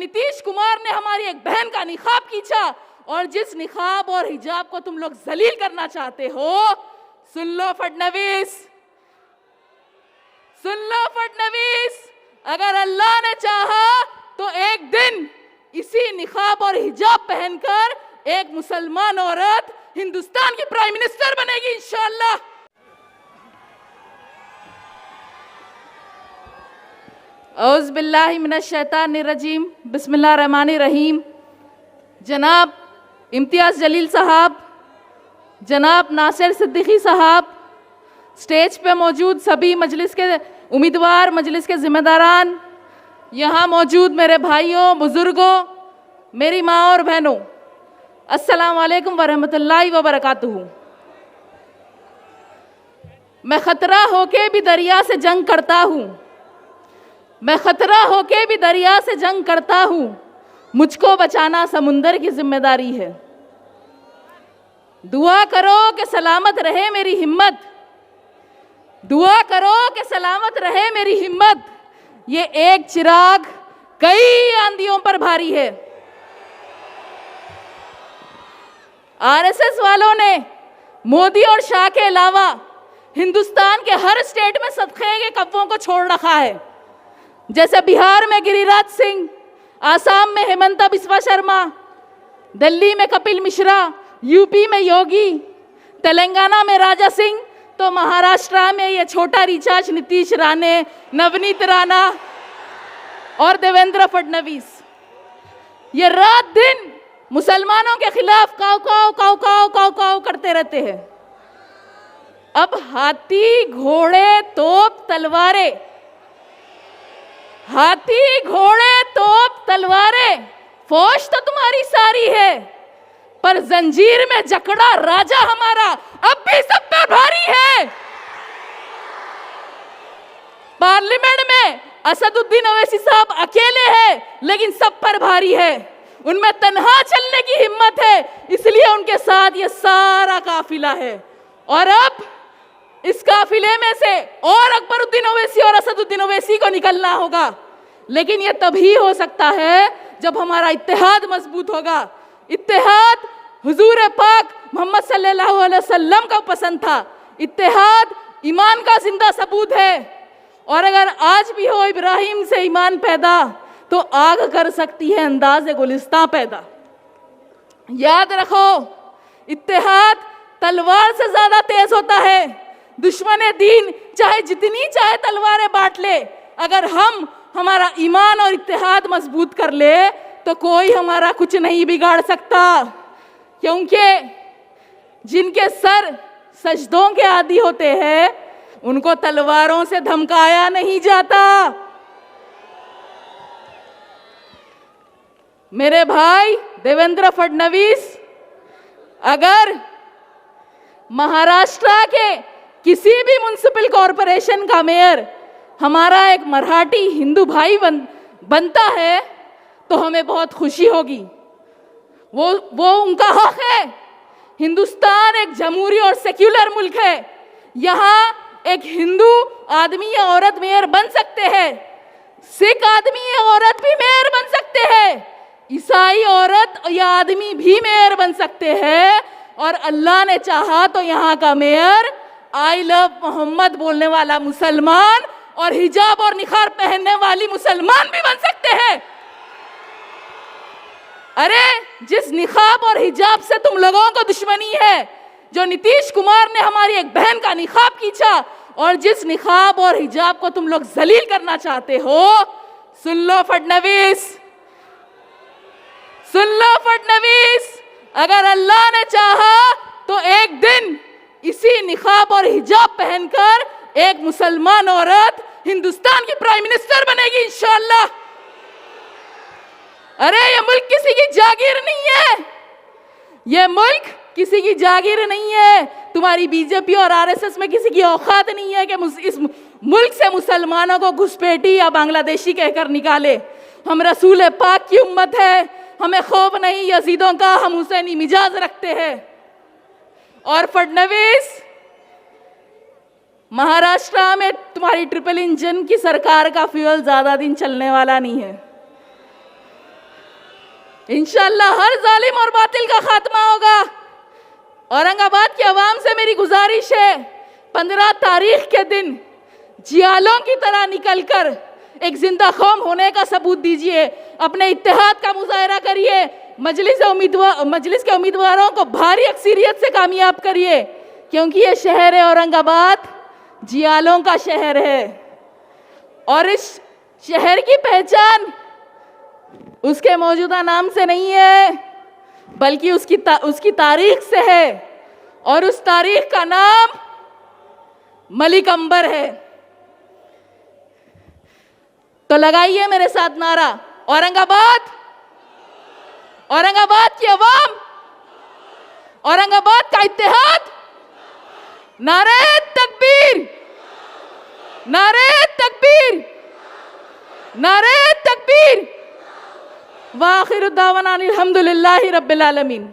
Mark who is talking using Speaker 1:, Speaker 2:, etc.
Speaker 1: नीतीश कुमार ने हमारी एक बहन का निकाब खींचा और जिस निकाब और हिजाब को तुम लोग जलील करना चाहते हो, सुन लो फडणवीस, सुन लो फडणवीस, अगर अल्लाह ने चाहा तो एक दिन इसी निकाब और हिजाब पहनकर एक मुसलमान औरत हिंदुस्तान की प्राइम मिनिस्टर बनेगी इंशाअल्लाह। औज़ बिल्लाहि मिनश शैतानिर रजीम, बिस्मिल्लाहिर रहमानिर रहीम। जनाब इम्तियाज़ जलील साहब, जनाब नासिर सिद्दीकी साहब, स्टेज पे मौजूद सभी मजलिस के उम्मीदवार, मजलिस के जिम्मेदारान, यहाँ मौजूद मेरे भाइयों, बुजुर्गों, मेरी माँ और बहनों, अस्सलाम वालेकुम वरहमतुल्लाहि वबरकातुहू। मैं खतरा होके भी दरिया से जंग करता हूँ, मैं खतरा होके भी दरिया से जंग करता हूँ, मुझको बचाना समुंदर की जिम्मेदारी है। दुआ करो कि सलामत रहे मेरी हिम्मत, दुआ करो कि सलामत रहे मेरी हिम्मत। ये एक चिराग कई आंधियों पर भारी है। आरएसएस वालों ने मोदी और शाह के अलावा हिंदुस्तान के हर स्टेट में सदक़े के कब्बों को छोड़ रखा है। जैसे बिहार में गिरिराज सिंह, आसाम में हेमंता बिस्वा शर्मा, दिल्ली में कपिल मिश्रा, यूपी में योगी, तेलंगाना में राजा सिंह, तो महाराष्ट्र में ये छोटा रिचार्ज नीतीश राणे, नवनीत राणा और देवेंद्र फडणवीस ये रात दिन मुसलमानों के खिलाफ काव काव काव काव काव काव करते रहते हैं। अब हाथी, घोड़े, तोप, तलवारें, हाथी, घोड़े, तोप, तलवारें, फौज तो तुम्हारी सारी है, पर जंजीर में जकड़ा राजा हमारा अब भी सब पर भारी है। पार्लियामेंट में असदुद्दीन ओवैसी साहब अकेले हैं, लेकिन सब पर भारी है। उनमें तन्हा चलने की हिम्मत है, इसलिए उनके साथ ये सारा काफिला है। और अब इस काफिले में से और अकबरुद्दीन ओवैसी और असदुद्दीन ओवैसी को निकलना होगा, लेकिन ये तभी हो सकता है जब हमारा इत्तेहाद मजबूत होगा। इत्तेहाद हुजूर पाक मोहम्मद सल्लल्लाहु अलैहि वसल्लम का पसंद था। इत्तेहाद ईमान का जिंदा सबूत है, और अगर आज भी हो इब्राहिम से ईमान पैदा तो आग कर सकती है अंदाज़े गुलिस्तां पैदा। याद रखो, इत्तेहाद तलवार से ज्यादा तेज होता है। दुश्मन दीन चाहे जितनी चाहे तलवारें बांट ले, अगर हम हमारा ईमान और इत्तेहाद मजबूत कर ले तो कोई हमारा कुछ नहीं बिगाड़ सकता, क्योंकि जिनके सर सजदों के आदी होते हैं उनको तलवारों से धमकाया नहीं जाता। मेरे भाई देवेंद्र फडणवीस, अगर महाराष्ट्र के किसी भी म्युनिसिपल कॉरपोरेशन का मेयर हमारा एक मराठी हिंदू भाई बनता है तो हमें बहुत खुशी होगी। वो उनका हक है। हिंदुस्तान एक जमहूरी और सेक्युलर मुल्क है। यहाँ एक हिंदू आदमी या औरत मेयर बन सकते हैं, सिख आदमी या औरत भी मेयर बन सकते हैं, ईसाई औरत या आदमी भी मेयर बन सकते हैं, और अल्लाह ने चाहा तो यहाँ का मेयर आई लव मोहम्मद बोलने वाला मुसलमान और हिजाब और निखार पहनने वाली मुसलमान भी बन सकते हैं। अरे जिस निकाब और हिजाब से तुम लोगों को दुश्मनी है, जो नीतीश कुमार ने हमारी एक बहन का निकाब खींचा और जिस निकाब और हिजाब को तुम लोग जलील करना चाहते हो, सुन लो फडणवीस, सुन लो फडणवीस, अगर अल्लाह ने चाहा तो एक दिन इसी निकाब और हिजाब पहनकर एक मुसलमान औरत हिंदुस्तान की प्राइम मिनिस्टर बनेगी इंशाअल्लाह। अरे ये मुल्क किसी की जागीर नहीं है, ये मुल्क किसी की जागीर नहीं है। तुम्हारी बीजेपी और आरएसएस में किसी की औकात नहीं है कि इस मुल्क से मुसलमानों को घुसपैठी या बांग्लादेशी कहकर निकाले। हम रसूल पाक की उम्मत है, हमें खौफ नहीं यजीदों का, हम हुसैनी मिजाज रखते हैं। और फडणवीस, महाराष्ट्र में तुम्हारी ट्रिपल इंजन की सरकार का फ्यूल ज्यादा दिन चलने वाला नहीं है। इंशाअल्लाह हर जालिम और बातिल का खात्मा होगा। औरंगाबाद की आवाम से मेरी गुजारिश है, 15 तारीख के दिन जियालों की तरह निकलकर एक जिंदा कौम होने का सबूत दीजिए, अपने इत्तेहाद का मुजाहरा करिए, मजलिस के उम्मीदवारों को भारी अक्सरियत से कामयाब करिए, क्योंकि ये शहर है औरंगाबाद जियालों का शहर है। और इस शहर की पहचान उसके मौजूदा नाम से नहीं है, बल्कि उसकी तारीख से है, और उस तारीख का नाम मलिक अंबर है। तो लगाइए मेरे साथ नारा, औरंगाबाद, औरंगाबाद की आवाम, औरंगाबाद का इत्तेहाद, नारे तकबीर, नारे तकबीर, नारे तकबीर। वाखिर दावाना अल्हम्दुलिल्लाहि रब्बिल आलमीन।